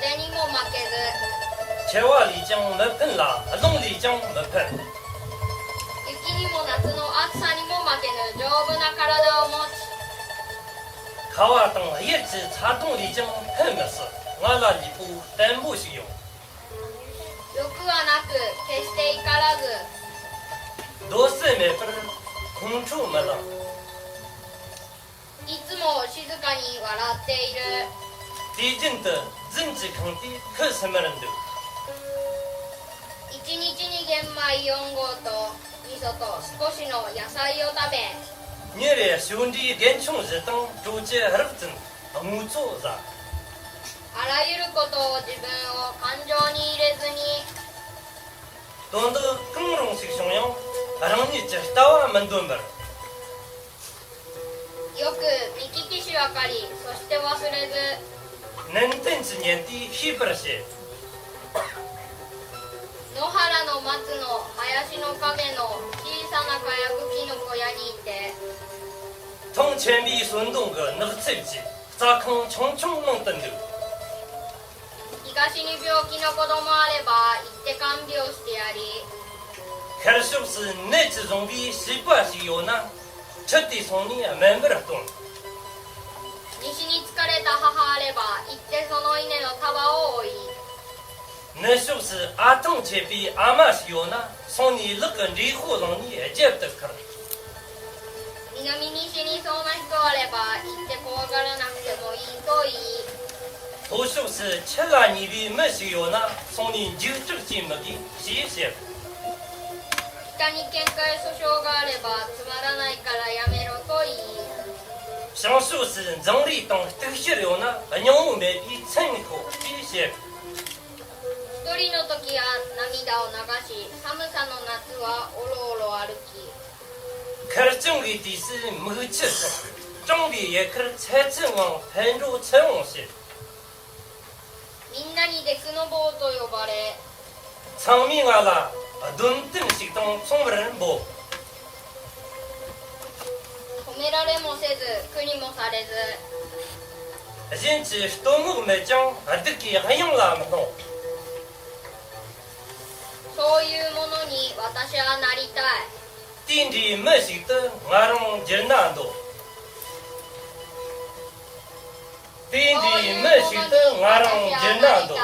風にも負けず千瓦里江没喷啦，龙里江没喷。雪にも夏の暑さにも負けぬ丈夫な体を持ち川东一直插东里江喷没事，俺那里不单不使用。欲はなく決して怒らずどうせ没喷，空处没了。いつも静かに笑っている地震的人之坑地可什么人的？一日に玄米4合と味噌と少しの野菜を食べ你的兄弟连穷日等周节二分，木做啥？あらゆることを自分を感情に入れずに当的更容易熊样，让你知道我们多么。よく見聞きし分かりそして忘れず能等之年的黑不些，野原の松の林の陰の小さなかやぶきの小屋にいて从前比孙东个那个手机，咋看穷穷能等的？東に病気の子供あれば行って看病してやり可是不是那之中比西瓜是有呢？彻底从你慢不了动。西に疲れた母あれば行ってその稲の束を追い那是不是阿东这比阿妈是有呢？从你那个离婚让你也接不得可了。南に死にそうな人あれば行って怖がらなくてもいいと言い都是不是吃了你比没是有呢？从你就这个节目的谢谢。北に見解訴訟があればつまらないからやめろと言い像是不是人力当这些有呢？让我们比成口谢谢。一人の時は涙を流し寒さの夏はおろおろ歩き可是整个的是没吃上，整理也可是才正往很多才往些。みんなにデクノボーと呼ばれ长命啊啦，顿顿是当中国人不？褒められもせず苦にもされず人家都没没讲，这个还用那么多？そういうものに私はなりたい天地没是的，俺让人难多。天地没是的，俺让人难多。